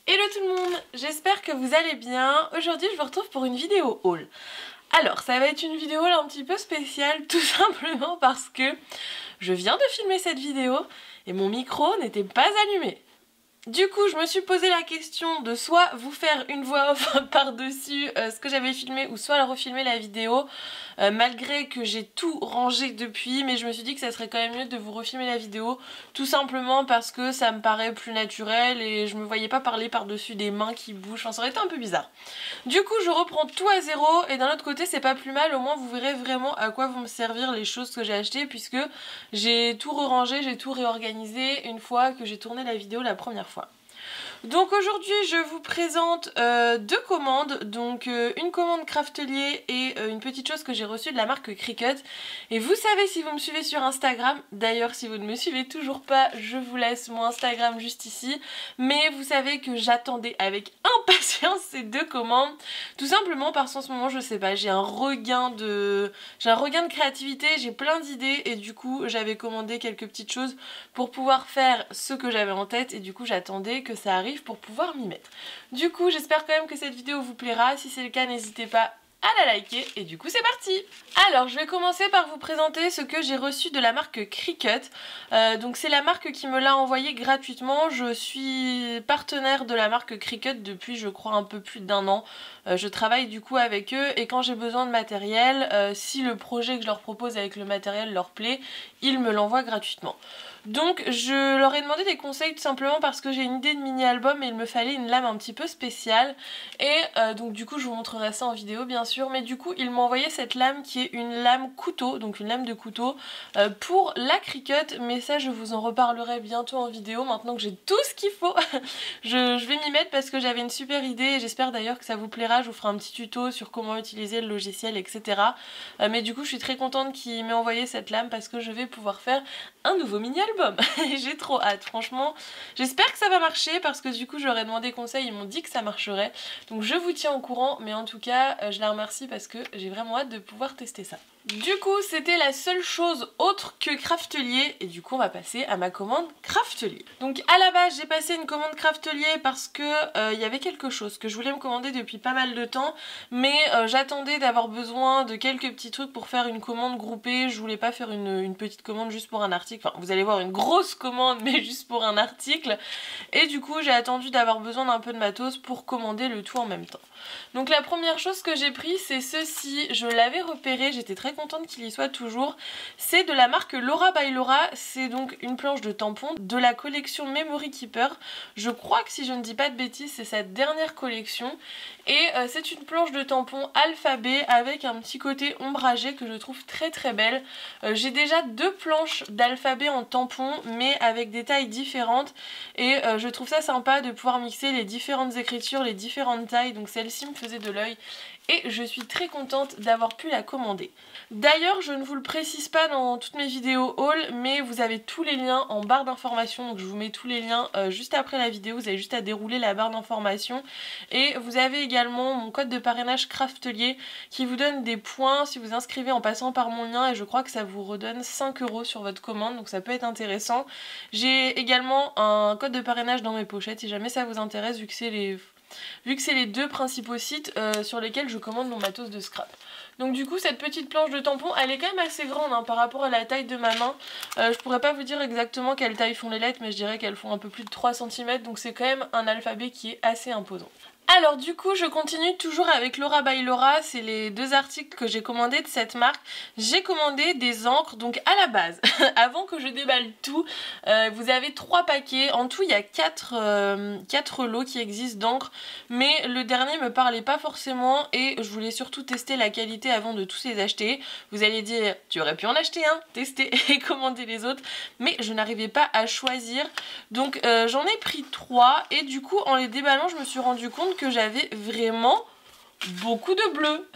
Hello tout le monde, j'espère que vous allez bien. Aujourd'hui je vous retrouve pour une vidéo haul. Alors ça va être une vidéo haul un petit peu spéciale tout simplement parce que je viens de filmer cette vidéo et mon micro n'était pas allumé. Du coup je me suis posé la question de soit vous faire une voix off par-dessus ce que j'avais filmé ou soit refilmer la vidéo malgré que j'ai tout rangé depuis, mais je me suis dit que ça serait quand même mieux de vous refilmer la vidéo tout simplement parce que ça me paraît plus naturel et je me voyais pas parler par-dessus des mains qui bougent, enfin ça aurait été un peu bizarre. Du coup je reprends tout à zéro et d'un autre côté c'est pas plus mal, au moins vous verrez vraiment à quoi vont me servir les choses que j'ai achetées puisque j'ai tout re-rangé, j'ai tout réorganisé une fois que j'ai tourné la vidéo la première fois. Donc aujourd'hui je vous présente deux commandes, donc une commande Craftelier et une petite chose que j'ai reçue de la marque Cricut. Et vous savez si vous me suivez sur Instagram, d'ailleurs si vous ne me suivez toujours pas, je vous laisse mon Instagram juste ici. Mais vous savez que j'attendais avec impatience ces deux commandes, tout simplement parce qu'en ce moment je sais pas, j'ai un regain de créativité, j'ai plein d'idées et du coup j'avais commandé quelques petites choses pour pouvoir faire ce que j'avais en tête et du coup j'attendais que ça arrive pour pouvoir m'y mettre. Du coup j'espère quand même que cette vidéo vous plaira, si c'est le cas n'hésitez pas à la liker et du coup c'est parti. Alors je vais commencer par vous présenter ce que j'ai reçu de la marque Cricut. Donc c'est la marque qui me l'a envoyé gratuitement, je suis partenaire de la marque Cricut depuis je crois un peu plus d'1 an. Je travaille du coup avec eux et quand j'ai besoin de matériel, si le projet que je leur propose avec le matériel leur plaît, ils me l'envoient gratuitement. Donc je leur ai demandé des conseils tout simplement parce que j'ai une idée de mini-album et il me fallait une lame un petit peu spéciale. Et donc du coup je vous montrerai ça en vidéo bien sûr, mais du coup ils m'ont envoyé cette lame qui est une lame couteau, donc une lame de couteau pour la Cricut, mais ça je vous en reparlerai bientôt en vidéo maintenant que j'ai tout ce qu'il faut. je vais m'y mettre parce que j'avais une super idée et j'espère d'ailleurs que ça vous plaira, je vous ferai un petit tuto sur comment utiliser le logiciel etc. Mais du coup je suis très contente qu'il m'ait envoyé cette lame parce que je vais pouvoir faire un nouveau mini-album. J'ai trop hâte, franchement. J'espère que ça va marcher parce que du coup je leur ai demandé conseil, ils m'ont dit que ça marcherait. Donc je vous tiens au courant, mais en tout cas je les remercie parce que j'ai vraiment hâte de pouvoir tester ça. Du coup c'était la seule chose autre que Craftelier et du coup on va passer à ma commande Craftelier. Donc à la base j'ai passé une commande Craftelier parce que il y avait quelque chose que je voulais me commander depuis pas mal de temps, mais j'attendais d'avoir besoin de quelques petits trucs pour faire une commande groupée. Je voulais pas faire une petite commande juste pour un article, enfin vous allez voir une grosse commande mais juste pour un article, et du coup j'ai attendu d'avoir besoin d'un peu de matos pour commander le tout en même temps. Donc la première chose que j'ai pris c'est ceci, je l'avais repéré, j'étais très contente qu'il y soit toujours, c'est de la marque Laura by Laura, c'est donc une planche de tampons de la collection Memory Keeper. Je crois que si je ne dis pas de bêtises c'est sa dernière collection et c'est une planche de tampons alphabet avec un petit côté ombragé que je trouve très très belle. J'ai déjà deux planches d'alphabet en tampon mais avec des tailles différentes et je trouve ça sympa de pouvoir mixer les différentes écritures, les différentes tailles, donc celle-ci me faisait de l'œil et je suis très contente d'avoir pu la commander. D'ailleurs je ne vous le précise pas dans toutes mes vidéos haul, mais vous avez tous les liens en barre d'informations, donc je vous mets tous les liens juste après la vidéo, vous avez juste à dérouler la barre d'informations et vous avez également mon code de parrainage Craftelier qui vous donne des points si vous inscrivez en passant par mon lien et je crois que ça vous redonne 5 € sur votre commande, donc ça peut être intéressant. J'ai également un code de parrainage dans mes pochettes si jamais ça vous intéresse vu que c'est les deux principaux sites sur lesquels je commande mon matos de scrap. Donc du coup cette petite planche de tampon elle est quand même assez grande hein, par rapport à la taille de ma main. Je pourrais pas vous dire exactement quelle taille font les lettres mais je dirais qu'elles font un peu plus de 3 cm, donc c'est quand même un alphabet qui est assez imposant. Alors du coup je continue toujours avec Laura by Laura, c'est les deux articles que j'ai commandés de cette marque. J'ai commandé des encres, donc à la base, avant que je déballe tout, vous avez 3 paquets, en tout il y a 4 lots qui existent d'encre, mais le dernier me parlait pas forcément et je voulais surtout tester la qualité avant de tous les acheter. Vous allez dire, tu aurais pu en acheter un, tester et commander les autres, mais je n'arrivais pas à choisir, donc j'en ai pris 3 et du coup en les déballant je me suis rendu compte que j'avais vraiment beaucoup de bleu.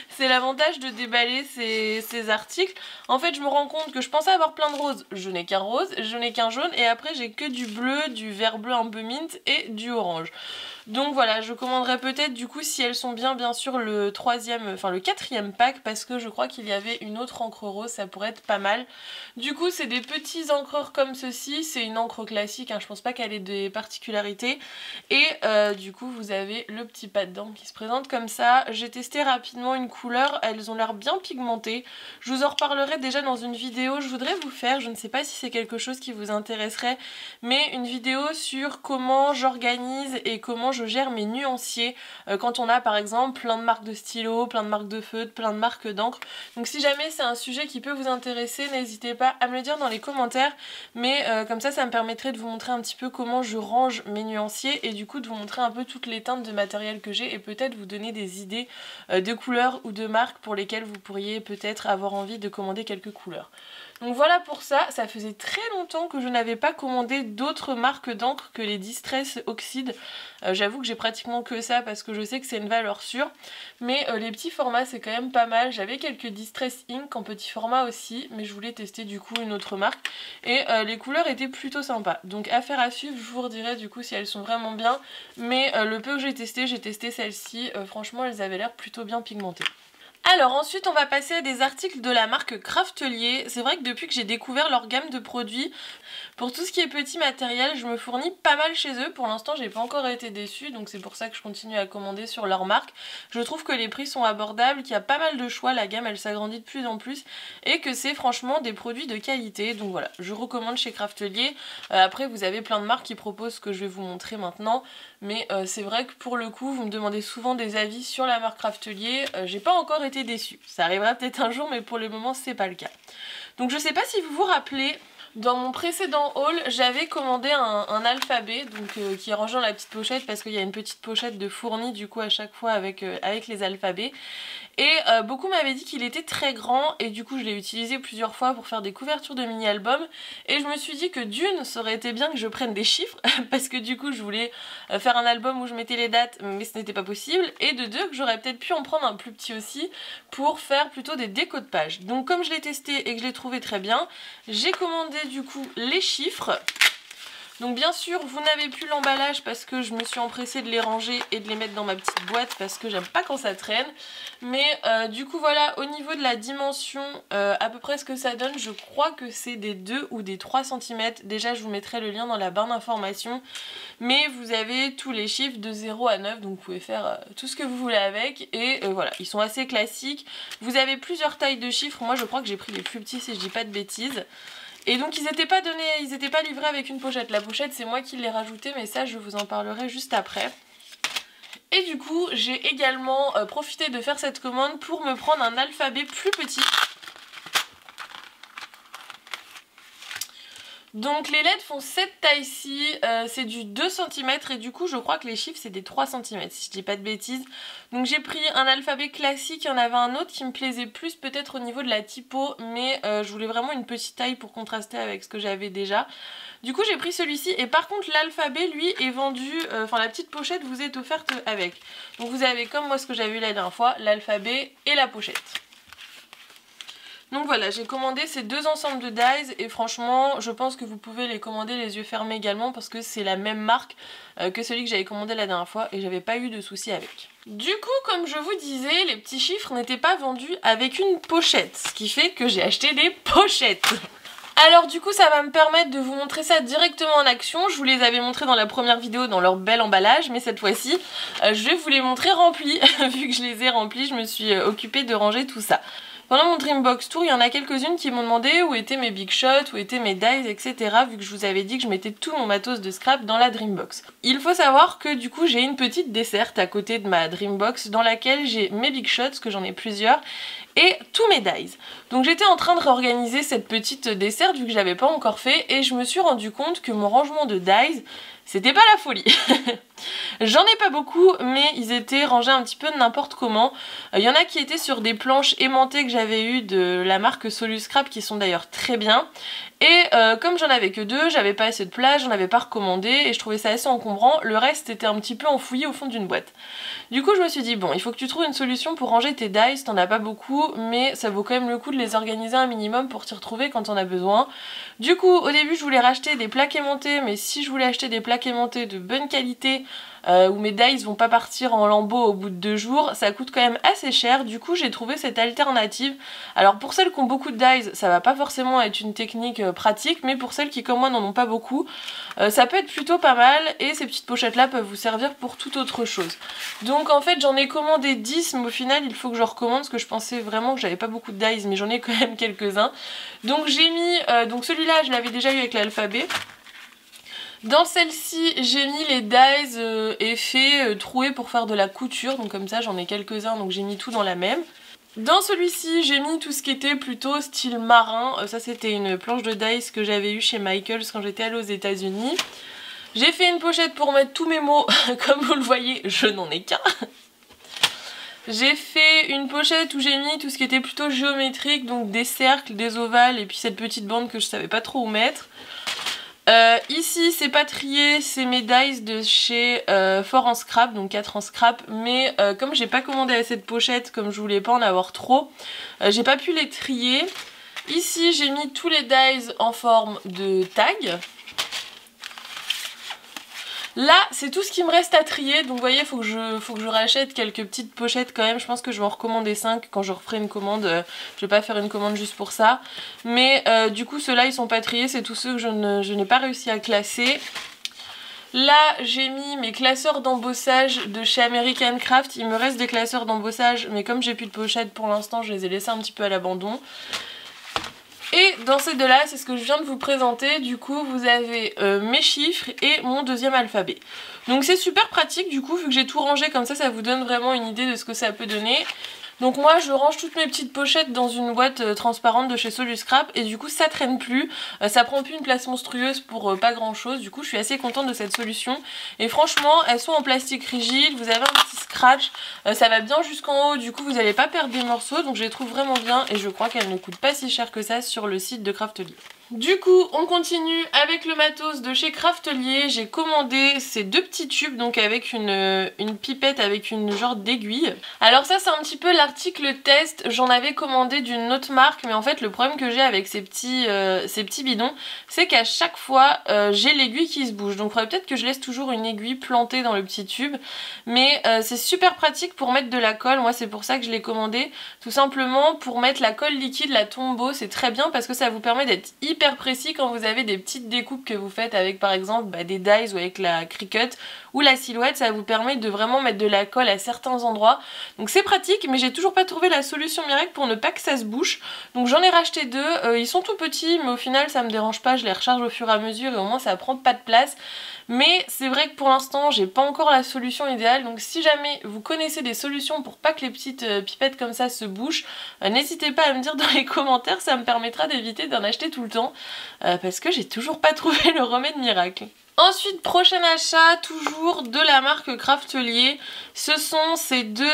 C'est l'avantage de déballer ces articles. En fait je me rends compte que je pensais avoir plein de roses, je n'ai qu'un rose, je n'ai qu'un jaune et après j'ai que du bleu, du vert bleu un peu mint et du orange. Donc voilà, je commanderai peut-être du coup si elles sont bien sûr le quatrième pack, parce que je crois qu'il y avait une autre encre rose, ça pourrait être pas mal. Du coup c'est des petits encreurs comme ceci, c'est une encre classique, hein, je pense pas qu'elle ait des particularités. Et du coup vous avez le petit pas d'encre qui se présente comme ça. J'ai testé rapidement une couleur, elles ont l'air bien pigmentées. Je vous en reparlerai déjà dans une vidéo, je voudrais vous faire, je ne sais pas si c'est quelque chose qui vous intéresserait, mais une vidéo sur comment j'organise et comment je gère mes nuanciers quand on a par exemple plein de marques de stylos, plein de marques de feutres, plein de marques d'encre. Donc si jamais c'est un sujet qui peut vous intéresser, n'hésitez pas à me le dire dans les commentaires, mais comme ça me permettrait de vous montrer un petit peu comment je range mes nuanciers et du coup de vous montrer un peu toutes les teintes de matériel que j'ai et peut-être vous donner des idées de couleurs ou de marques pour lesquelles vous pourriez peut-être avoir envie de commander quelques couleurs. Donc voilà pour ça, ça faisait très longtemps que je n'avais pas commandé d'autres marques d'encre que les Distress Oxide. J'avoue que j'ai pratiquement que ça parce que je sais que c'est une valeur sûre. Mais les petits formats c'est quand même pas mal. J'avais quelques Distress Ink en petit format aussi, mais je voulais tester du coup une autre marque. Et les couleurs étaient plutôt sympas. Donc affaire à suivre, je vous redirai du coup si elles sont vraiment bien. Mais le peu que j'ai testé celle-ci. Franchement elles avaient l'air plutôt bien pigmentées. Alors ensuite on va passer à des articles de la marque Craftelier. C'est vrai que depuis que j'ai découvert leur gamme de produits, pour tout ce qui est petit matériel, je me fournis pas mal chez eux. Pour l'instant j'ai pas encore été déçue, donc c'est pour ça que je continue à commander sur leur marque. Je trouve que les prix sont abordables, qu'il y a pas mal de choix, la gamme elle s'agrandit de plus en plus et que c'est franchement des produits de qualité. Donc voilà, je recommande chez Craftelier. Après vous avez plein de marques qui proposent ce que je vais vous montrer maintenant, mais c'est vrai que pour le coup vous me demandez souvent des avis sur la marque Craftelier. J'ai pas encore été déçue. Ça arrivera peut-être un jour mais pour le moment c'est pas le cas. Donc je sais pas si vous vous rappelez, dans mon précédent haul j'avais commandé un alphabet donc qui est rangé dans la petite pochette parce qu'il y a une petite pochette de fourni du coup à chaque fois avec les alphabets. Et beaucoup m'avaient dit qu'il était très grand et du coup je l'ai utilisé plusieurs fois pour faire des couvertures de mini-albums. Et je me suis dit que d'une, ça aurait été bien que je prenne des chiffres parce que du coup je voulais faire un album où je mettais les dates mais ce n'était pas possible. Et de deux, que j'aurais peut-être pu en prendre un plus petit aussi pour faire plutôt des décos de pages. Donc comme je l'ai testé et que je l'ai trouvé très bien, j'ai commandé du coup les chiffres. Donc bien sûr vous n'avez plus l'emballage parce que je me suis empressée de les ranger et de les mettre dans ma petite boîte parce que j'aime pas quand ça traîne. Mais du coup voilà, au niveau de la dimension, à peu près ce que ça donne, je crois que c'est des 2 ou des 3 cm. Déjà je vous mettrai le lien dans la barre d'informations. Mais vous avez tous les chiffres de 0 à 9, donc vous pouvez faire tout ce que vous voulez avec. Et voilà, ils sont assez classiques. Vous avez plusieurs tailles de chiffres, moi je crois que j'ai pris les plus petits si je dis pas de bêtises. Et donc ils n'étaient pas donnés, ils n'étaient pas livrés avec une pochette. La pochette c'est moi qui l'ai rajoutée, mais ça je vous en parlerai juste après. Et du coup j'ai également profité de faire cette commande pour me prendre un alphabet plus petit. Donc les lettres font cette taille-ci, c'est du 2 cm et du coup je crois que les chiffres c'est des 3 cm si je dis pas de bêtises. Donc j'ai pris un alphabet classique, il y en avait un autre qui me plaisait plus peut-être au niveau de la typo, mais je voulais vraiment une petite taille pour contraster avec ce que j'avais déjà. Du coup j'ai pris celui-ci et par contre l'alphabet lui est vendu, enfin la petite pochette vous est offerte avec. Donc vous avez comme moi ce que j'avais eu la dernière fois, l'alphabet et la pochette. Donc voilà, j'ai commandé ces deux ensembles de dies et franchement je pense que vous pouvez les commander les yeux fermés également parce que c'est la même marque que celui que j'avais commandé la dernière fois et j'avais pas eu de soucis avec. Du coup comme je vous disais, les petits chiffres n'étaient pas vendus avec une pochette, ce qui fait que j'ai acheté des pochettes. Alors du coup ça va me permettre de vous montrer ça directement en action. Je vous les avais montrés dans la première vidéo dans leur bel emballage, mais cette fois-ci je vais vous les montrer remplis. Vu que je les ai remplis, je me suis occupée de ranger tout ça. Pendant mon Dreambox Tour, il y en a quelques-unes qui m'ont demandé où étaient mes Big Shots, où étaient mes dies, etc. Vu que je vous avais dit que je mettais tout mon matos de scrap dans la Dreambox. Il faut savoir que du coup j'ai une petite desserte à côté de ma Dreambox dans laquelle j'ai mes Big Shots, que j'en ai plusieurs, et tous mes dies. Donc j'étais en train de réorganiser cette petite desserte vu que je l'avais pas encore fait et je me suis rendu compte que mon rangement de dies c'était pas la folie. J'en ai pas beaucoup mais ils étaient rangés un petit peu n'importe comment. Il y en a qui étaient sur des planches aimantées que j'avais eues de la marque Soluscrap qui sont d'ailleurs très bien. Et comme j'en avais que deux, j'avais pas assez de place, j'en avais pas recommandé et je trouvais ça assez encombrant. Le reste était un petit peu enfoui au fond d'une boîte. Du coup je me suis dit bon, il faut que tu trouves une solution pour ranger tes dies, t'en as pas beaucoup mais ça vaut quand même le coup de les organiser un minimum pour t'y retrouver quand on a besoin. Du coup au début je voulais racheter des plaques aimantées, mais si je voulais acheter des plaques aimantées de bonne qualité, où mes dies vont pas partir en lambeaux au bout de 2 jours, ça coûte quand même assez cher. Du coup j'ai trouvé cette alternative. Alors pour celles qui ont beaucoup de dies, ça va pas forcément être une technique pratique, mais pour celles qui comme moi n'en ont pas beaucoup, ça peut être plutôt pas mal, et ces petites pochettes là peuvent vous servir pour toute autre chose. Donc en fait j'en ai commandé 10, mais au final il faut que je recommande parce que je pensais vraiment que j'avais pas beaucoup de dies, mais j'en ai quand même quelques-uns. Donc j'ai mis, donc celui-là je l'avais déjà eu avec l'alphabet. Dans celle-ci, j'ai mis les dies effets troués pour faire de la couture, donc comme ça j'en ai quelques-uns, donc j'ai mis tout dans la même. Dans celui-ci, j'ai mis tout ce qui était plutôt style marin, ça c'était une planche de dies que j'avais eue chez Michaels quand j'étais allée aux États-Unis. J'ai fait une pochette pour mettre tous mes mots, comme vous le voyez, je n'en ai qu'un. J'ai fait une pochette où j'ai mis tout ce qui était plutôt géométrique, donc des cercles, des ovales, et puis cette petite bande que je savais pas trop où mettre. Ici c'est pas trié, c'est mes dies de chez Fort en Scrap, donc 4 en scrap, mais comme j'ai pas commandé à cette pochette, comme je voulais pas en avoir trop, j'ai pas pu les trier. Ici j'ai mis tous les dies en forme de tag. Là c'est tout ce qui me reste à trier, donc vous voyez faut que je rachète quelques petites pochettes quand même. Je pense que je vais en recommander 5 quand je referai une commande, je vais pas faire une commande juste pour ça. Mais du coup ceux-là ils sont pas triés, c'est tous ceux que je n'ai pas réussi à classer. Là j'ai mis mes classeurs d'embossage de chez American Craft, il me reste des classeurs d'embossage mais comme j'ai plus de pochettes pour l'instant je les ai laissés un petit peu à l'abandon. Et dans ces deux là, c'est ce que je viens de vous présenter, du coup vous avez mes chiffres et mon deuxième alphabet. Donc c'est super pratique du coup, vu que j'ai tout rangé comme ça vous donne vraiment une idée de ce que ça peut donner. Donc moi je range toutes mes petites pochettes dans une boîte transparente de chez Soluscrap et du coup ça traîne plus, ça prend plus une place monstrueuse pour pas grand chose. Du coup je suis assez contente de cette solution et franchement elles sont en plastique rigide, vous avez un petit scratch, ça va bien jusqu'en haut, du coup vous n'allez pas perdre des morceaux, donc je les trouve vraiment bien et je crois qu'elles ne coûtent pas si cher que ça sur le site de Craftelier. Du coup on continue avec le matos de chez Craftelier. J'ai commandé ces deux petits tubes, donc avec une pipette avec une genre d'aiguille. Alors ça c'est un petit peu l'article test, j'en avais commandé d'une autre marque, mais en fait le problème que j'ai avec ces petits bidons, c'est qu'à chaque fois j'ai l'aiguille qui se bouge. Donc il faudrait peut-être que je laisse toujours une aiguille plantée dans le petit tube, mais c'est super pratique pour mettre de la colle. Moi c'est pour ça que je l'ai commandé, tout simplement pour mettre la colle liquide, la Tombow, c'est très bien parce que ça vous permet d'être hyper précis quand vous avez des petites découpes que vous faites avec par exemple des dies ou avec la Cricut ou la Silhouette. Ça vous permet de vraiment mettre de la colle à certains endroits, donc c'est pratique, mais j'ai toujours pas trouvé la solution miracle pour ne pas que ça se bouche. Donc j'en ai racheté deux, ils sont tout petits mais au final ça me dérange pas, je les recharge au fur et à mesure et au moins ça prend pas de place. Mais c'est vrai que pour l'instant j'ai pas encore la solution idéale, donc si jamais vous connaissez des solutions pour pas que les petites pipettes comme ça se bouchent, n'hésitez pas à me dire dans les commentaires, ça me permettra d'éviter d'en acheter tout le temps, parce que j'ai toujours pas trouvé le remède miracle. Ensuite, prochain achat, toujours de la marque Craftelier, ce sont ces deux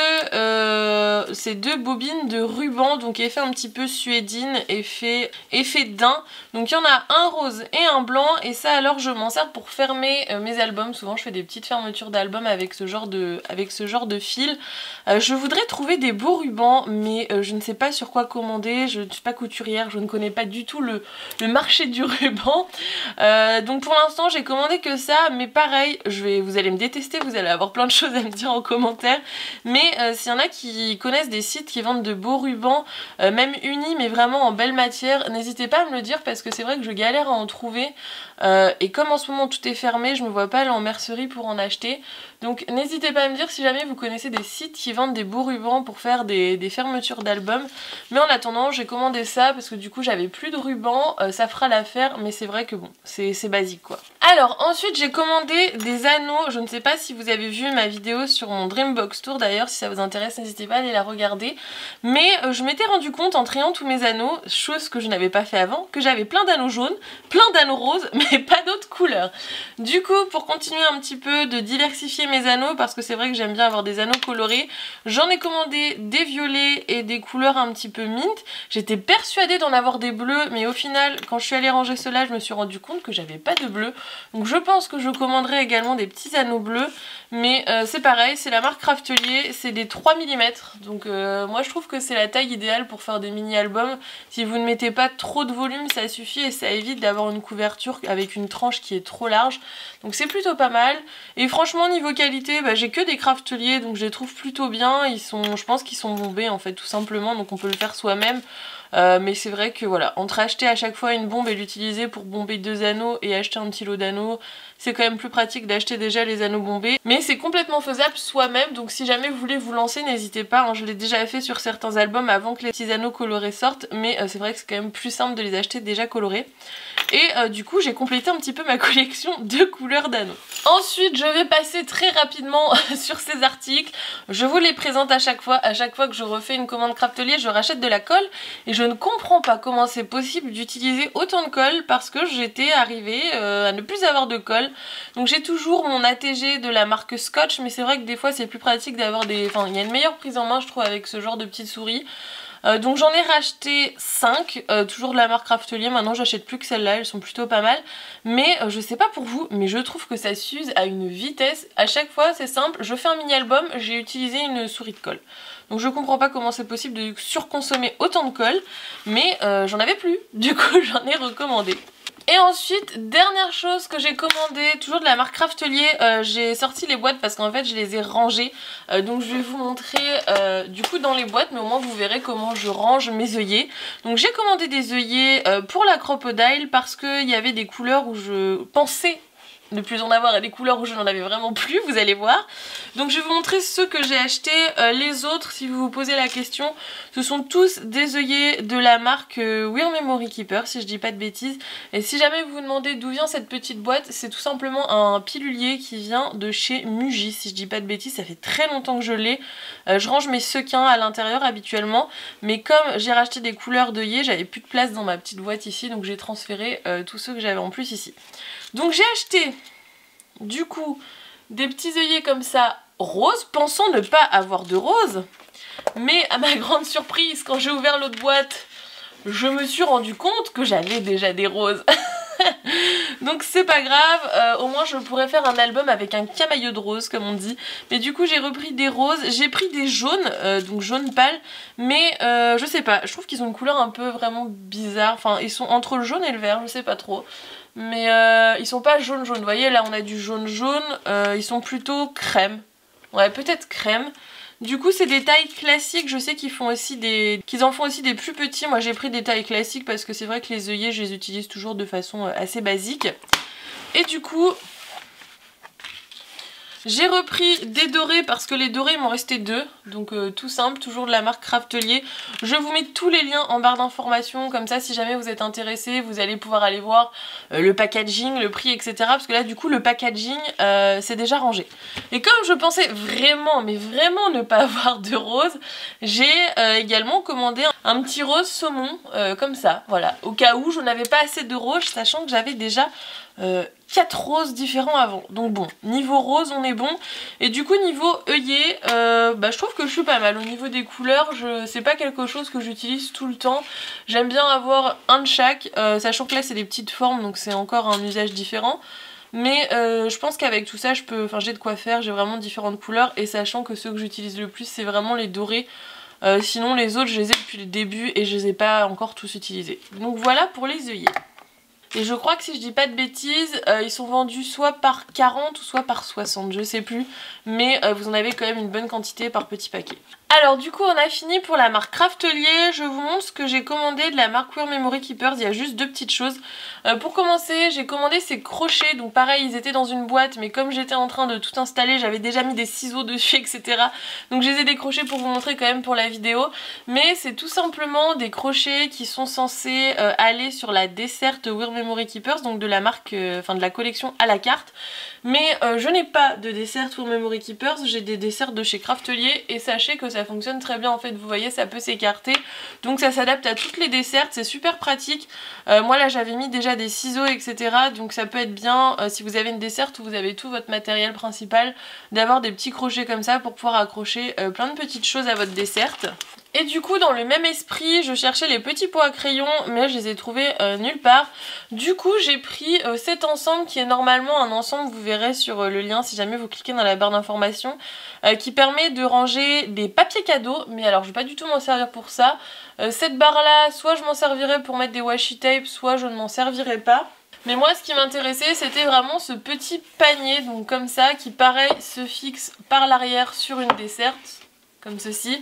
bobines de ruban, donc effet un petit peu suédine, effet daim. Donc il y en a un rose et un blanc, et ça alors je m'en sers pour fermer mes albums. Souvent je fais des petites fermetures d'albums avec ce genre de fil. Je voudrais trouver des beaux rubans, mais je ne sais pas sur quoi commander, je ne suis pas couturière, je ne connais pas du tout le marché du ruban. Donc pour l'instant j'ai commandé que ça, mais pareil, vous allez me détester, vous allez avoir plein de choses à me dire en commentaire, mais s'il y en a qui connaissent des sites qui vendent de beaux rubans, même unis mais vraiment en belle matière, n'hésitez pas à me le dire parce que c'est vrai que je galère à en trouver, et comme en ce moment tout est fermé, je me vois pas aller en mercerie pour en acheter. Donc n'hésitez pas à me dire si jamais vous connaissez des sites qui vendent des beaux rubans pour faire des fermetures d'albums. Mais en attendant j'ai commandé ça parce que du coup j'avais plus de rubans, ça fera l'affaire, mais c'est vrai que bon, c'est basique quoi. Alors ensuite j'ai commandé des anneaux, je ne sais pas si vous avez vu ma vidéo sur mon Dreambox Tour d'ailleurs, si ça vous intéresse n'hésitez pas à aller la regarder. Mais je m'étais rendu compte en triant tous mes anneaux, chose que je n'avais pas fait avant, que j'avais plein d'anneaux jaunes, plein d'anneaux roses, mais pas d'autres couleurs. Du coup pour continuer un petit peu de diversifier mes anneaux, parce que c'est vrai que j'aime bien avoir des anneaux colorés, j'en ai commandé des violets et des couleurs un petit peu mint. J'étais persuadée d'en avoir des bleus, mais au final quand je suis allée ranger ceux-là je me suis rendu compte que j'avais pas de bleu. Donc je pense que je commanderai également des petits anneaux bleus, mais c'est pareil, c'est la marque Craftelier, c'est des 3 mm, donc moi je trouve que c'est la taille idéale pour faire des mini-albums. Si vous ne mettez pas trop de volume, ça suffit et ça évite d'avoir une couverture avec une tranche qui est trop large, donc c'est plutôt pas mal. Et franchement niveau qualité, bah, j'ai que des Craftelier, donc je les trouve plutôt bien. Je pense qu'ils sont bombés en fait tout simplement, donc on peut le faire soi-même. Mais c'est vrai que voilà, entre acheter à chaque fois une bombe et l'utiliser pour bomber 2 anneaux et acheter un petit lot d'anneaux, c'est quand même plus pratique d'acheter déjà les anneaux bombés. Mais c'est complètement faisable soi-même, donc si jamais vous voulez vous lancer, n'hésitez pas, hein. Je l'ai déjà fait sur certains albums avant que les petits anneaux colorés sortent, mais c'est vrai que c'est quand même plus simple de les acheter déjà colorés. Et du coup j'ai complété un petit peu ma collection de couleurs d'anneaux. Ensuite je vais passer très rapidement sur ces articles. Je vous les présente à chaque fois que je refais une commande Craftelier, je rachète de la colle. Et je ne comprends pas comment c'est possible d'utiliser autant de colle, parce que j'étais arrivée à ne plus avoir de colle. Donc j'ai toujours mon ATG de la marque Scotch, mais c'est vrai que des fois c'est plus pratique d'avoir des... Enfin il y a une meilleure prise en main je trouve avec ce genre de petites souris. Donc j'en ai racheté 5, toujours de la marque Craftelier. Maintenant j'achète plus que celles-là, elles sont plutôt pas mal. Mais je sais pas pour vous, mais je trouve que ça s'use à une vitesse. À chaque fois c'est simple, je fais un mini album, j'ai utilisé une souris de colle. Donc je comprends pas comment c'est possible de surconsommer autant de colle, mais j'en avais plus, du coup j'en ai recommandé. Et ensuite, dernière chose que j'ai commandé, toujours de la marque Craftelier, j'ai sorti les boîtes parce qu'en fait je les ai rangées. Donc je vais vous montrer du coup dans les boîtes, mais au moins vous verrez comment je range mes œillets. Donc j'ai commandé des œillets pour la Crocodile parce qu'il y avait des couleurs où je pensais ne plus en avoir et des couleurs où je n'en avais vraiment plus, vous allez voir. Donc je vais vous montrer ceux que j'ai achetés. Les autres, si vous vous posez la question, ce sont tous des œillets de la marque Wear Memory Keeper, si je dis pas de bêtises. Et si jamais vous vous demandez d'où vient cette petite boîte, c'est tout simplement un pilulier qui vient de chez Muji, si je dis pas de bêtises. Ça fait très longtemps que je l'ai. Je range mes sequins à l'intérieur habituellement, mais comme j'ai racheté des couleurs d'œillets, j'avais plus de place dans ma petite boîte ici, donc j'ai transféré tous ceux que j'avais en plus ici. Donc j'ai acheté du coup des petits œillets comme ça roses, pensant ne pas avoir de rose, mais à ma grande surprise quand j'ai ouvert l'autre boîte, je me suis rendu compte que j'avais déjà des roses. Donc c'est pas grave, au moins je pourrais faire un album avec un camailleux de rose comme on dit. Mais du coup j'ai repris des roses, j'ai pris des jaunes, donc jaune pâle. Mais je sais pas, je trouve qu'ils ont une couleur un peu vraiment bizarre. Enfin ils sont entre le jaune et le vert, je sais pas trop. Mais ils sont pas jaune jaune, vous voyez là on a du jaune jaune, ils sont plutôt crème. Ouais peut-être crème. Du coup c'est des tailles classiques, je sais qu'ils en font aussi des plus petits. Moi j'ai pris des tailles classiques parce que c'est vrai que les œillets je les utilise toujours de façon assez basique. Et du coup j'ai repris des dorés parce que les dorés il m'en restait 2. Donc tout simple, toujours de la marque Craftelier. Je vous mets tous les liens en barre d'informations. Comme ça si jamais vous êtes intéressé, vous allez pouvoir aller voir le packaging, le prix etc. Parce que là du coup le packaging c'est déjà rangé. Et comme je pensais vraiment, mais vraiment ne pas avoir de rose, j'ai également commandé un petit rose saumon comme ça. Voilà, au cas où je n'avais pas assez de rose, sachant que j'avais déjà 4 roses différents avant. Donc bon, niveau rose on est bon. Et du coup niveau œillet, je trouve que je suis pas mal. Au niveau des couleurs, c'est pas quelque chose que j'utilise tout le temps. J'aime bien avoir un de chaque, sachant que là c'est des petites formes donc c'est encore un usage différent. Mais je pense qu'avec tout ça j'ai de quoi faire, j'ai vraiment différentes couleurs. Et sachant que ceux que j'utilise le plus c'est vraiment les dorés. Sinon les autres je les ai depuis le début et je les ai pas encore tous utilisés. Donc voilà pour les œillets. Et je crois que si je dis pas de bêtises, ils sont vendus soit par 40 ou soit par 60, je sais plus. Mais vous en avez quand même une bonne quantité par petit paquet. Alors du coup on a fini pour la marque Craftelier. Je vous montre ce que j'ai commandé de la marque Wear Memory Keepers. Il y a juste 2 petites choses. Pour commencer j'ai commandé ces crochets. Donc pareil ils étaient dans une boîte, mais comme j'étais en train de tout installer, j'avais déjà mis des ciseaux dessus etc. Donc je les ai décrochés pour vous montrer quand même pour la vidéo. Mais c'est tout simplement des crochets qui sont censés aller sur la desserte Wear Memory Keepers. Donc de la marque, de la collection à la carte. Mais je n'ai pas de dessert Wear Memory Keepers, j'ai des desserts de chez Craftelier et sachez que ça fonctionne très bien en fait, vous voyez ça peut s'écarter, donc ça s'adapte à toutes les dessertes, c'est super pratique. Moi là j'avais mis déjà des ciseaux etc, donc ça peut être bien si vous avez une desserte où vous avez tout votre matériel principal, d'avoir des petits crochets comme ça pour pouvoir accrocher plein de petites choses à votre desserte. Et du coup dans le même esprit je cherchais les petits pots à crayon mais je les ai trouvés nulle part. Du coup j'ai pris cet ensemble qui est normalement un ensemble, vous verrez sur le lien si jamais vous cliquez dans la barre d'informations, qui permet de ranger des papiers cadeaux. Mais alors je vais pas du tout m'en servir pour ça. Cette barre là, soit je m'en servirai pour mettre des washi tape, soit je ne m'en servirai pas. Mais moi ce qui m'intéressait c'était vraiment ce petit panier, donc comme ça, qui pareil se fixe par l'arrière sur une desserte, comme ceci.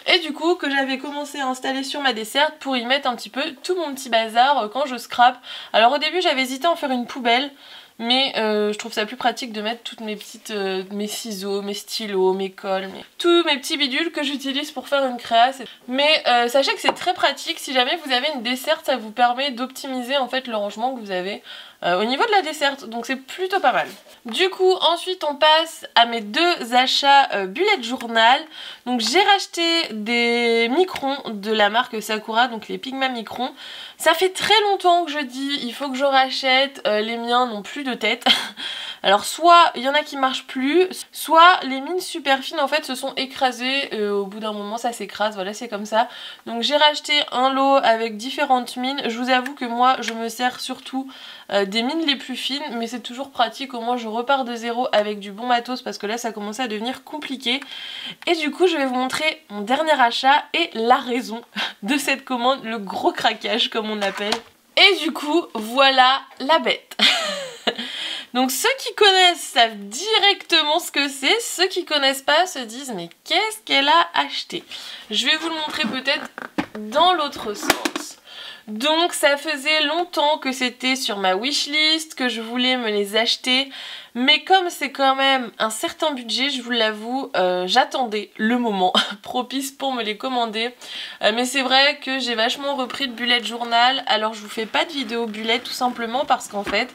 Et du coup que j'avais commencé à installer sur ma desserte pour y mettre un petit peu tout mon petit bazar quand je scrape. Alors au début j'avais hésité à en faire une poubelle, mais je trouve ça plus pratique de mettre toutes mes petites mes ciseaux, mes stylos, mes colles, tous mes petits bidules que j'utilise pour faire une créa. Mais sachez que c'est très pratique, si jamais vous avez une desserte, ça vous permet d'optimiser en fait le rangement que vous avez au niveau de la desserte, donc c'est plutôt pas mal. Du coup ensuite on passe à mes deux achats bullet journal. Donc j'ai racheté des microns de la marque Sakura, donc les Pigma microns. Ça fait très longtemps que je dis il faut que je rachète, les miens n'ont plus de tête. Alors soit il y en a qui marchent plus, soit les mines super fines en fait se sont écrasées, au bout d'un moment ça s'écrase, voilà c'est comme ça. Donc j'ai racheté un lot avec différentes mines. Je vous avoue que moi je me sers surtout des mines les plus fines, mais c'est toujours pratique, au moins je repars de zéro avec du bon matos parce que là ça commençait à devenir compliqué. Et du coup je vais vous montrer mon dernier achat et la raison de cette commande, le gros craquage comme on appelle. Et du coup voilà la bête. Donc ceux qui connaissent savent directement ce que c'est, ceux qui connaissent pas se disent mais qu'est-ce qu'elle a acheté? Je vais vous le montrer peut-être dans l'autre sens. Donc ça faisait longtemps que c'était sur ma wishlist, que je voulais me les acheter, mais comme c'est quand même un certain budget, je vous l'avoue, j'attendais le moment propice pour me les commander. Mais c'est vrai que j'ai vachement repris le bullet journal. Alors je vous fais pas de vidéo bullet tout simplement parce qu'en fait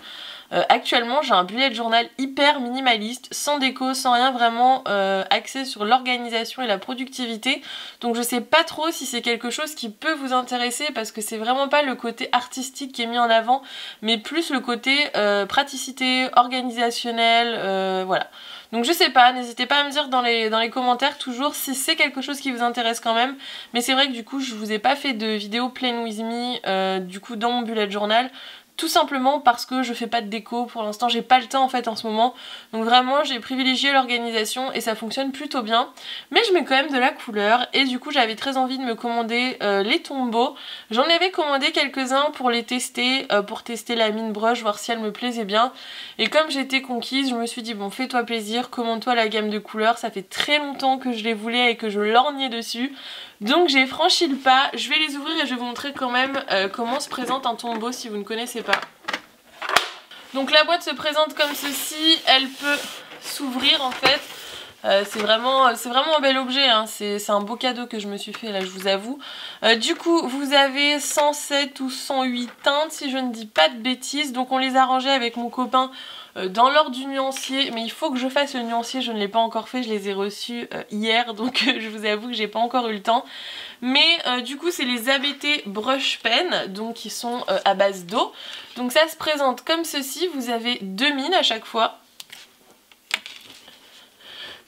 actuellement j'ai un bullet journal hyper minimaliste, sans déco, sans rien, vraiment axé sur l'organisation et la productivité. Donc je sais pas trop si c'est quelque chose qui peut vous intéresser parce que c'est vraiment pas le côté artistique qui est mis en avant, mais plus le côté praticité, organisationnel, voilà. Donc je sais pas, n'hésitez pas à me dire dans les commentaires toujours si c'est quelque chose qui vous intéresse quand même. Mais c'est vrai que du coup je vous ai pas fait de vidéo plain with me du coup dans mon bullet journal. Tout simplement parce que je fais pas de déco pour l'instant, j'ai pas le temps en fait en ce moment. Donc vraiment j'ai privilégié l'organisation et ça fonctionne plutôt bien. Mais je mets quand même de la couleur et du coup j'avais très envie de me commander les tombeaux. J'en avais commandé quelques-uns pour les tester, pour tester la mine brush, voir si elle me plaisait bien. Et comme j'étais conquise, je me suis dit bon fais-toi plaisir, commande-toi la gamme de couleurs. Ça fait très longtemps que je les voulais et que je lorgnais dessus. Donc j'ai franchi le pas, je vais les ouvrir et je vais vous montrer quand même comment se présente un tombeau si vous ne connaissez pas. Donc la boîte se présente comme ceci, elle peut s'ouvrir en fait. C'est vraiment un bel objet, hein. C'est un beau cadeau que je me suis fait là, je vous avoue. Du coup vous avez 107 ou 108 teintes si je ne dis pas de bêtises. Donc on les a rangées avec mon copain dans l'ordre du nuancier, mais il faut que je fasse le nuancier, je ne l'ai pas encore fait, je les ai reçus hier, donc je vous avoue que j'ai pas encore eu le temps. Mais du coup c'est les ABT Brush Pen, donc qui sont à base d'eau. Donc ça se présente comme ceci, vous avez deux mines à chaque fois.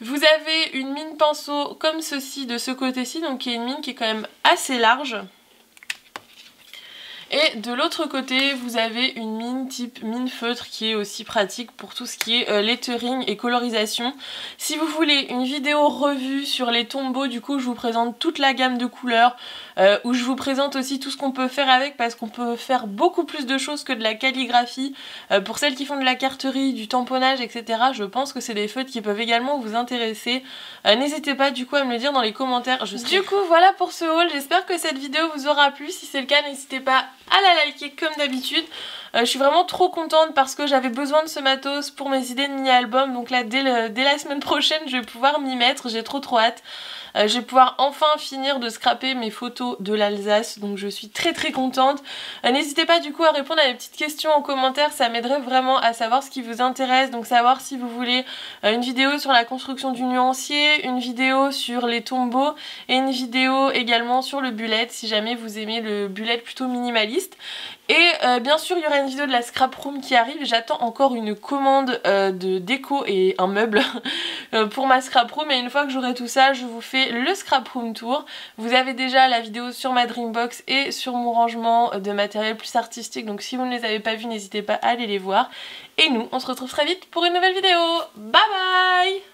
Vous avez une mine pinceau comme ceci de ce côté-ci, donc qui est une mine qui est quand même assez large. Et de l'autre côté, vous avez une mine type mine feutre qui est aussi pratique pour tout ce qui est lettering et colorisation. Si vous voulez une vidéo revue sur les tombeaux, du coup je vous présente toute la gamme de couleurs, où je vous présente aussi tout ce qu'on peut faire avec, parce qu'on peut faire beaucoup plus de choses que de la calligraphie. Pour celles qui font de la carterie, du tamponnage, etc. je pense que c'est des feutres qui peuvent également vous intéresser. N'hésitez pas du coup à me le dire dans les commentaires. Du coup voilà pour ce haul, j'espère que cette vidéo vous aura plu. Si c'est le cas, n'hésitez pas à la liker comme d'habitude. Je suis vraiment trop contente parce que j'avais besoin de ce matos pour mes idées de mini-album. Donc là dès la semaine prochaine je vais pouvoir m'y mettre, j'ai trop hâte. Je vais pouvoir enfin finir de scraper mes photos de l'Alsace, donc je suis très contente. N'hésitez pas du coup à répondre à mes petites questions en commentaire, ça m'aiderait vraiment à savoir ce qui vous intéresse. Donc savoir si vous voulez une vidéo sur la construction du nuancier, une vidéo sur les tombeaux et une vidéo également sur le bullet si jamais vous aimez le bullet plutôt minimaliste. Et bien sûr il y aura prochaine vidéo de la scrap room qui arrive. J'attends encore une commande de déco et un meuble pour ma scrap room, et une fois que j'aurai tout ça, je vous fais le scrap room tour. Vous avez déjà la vidéo sur ma Dreambox et sur mon rangement de matériel plus artistique, donc si vous ne les avez pas vus, n'hésitez pas à aller les voir. Et nous, on se retrouve très vite pour une nouvelle vidéo. Bye bye!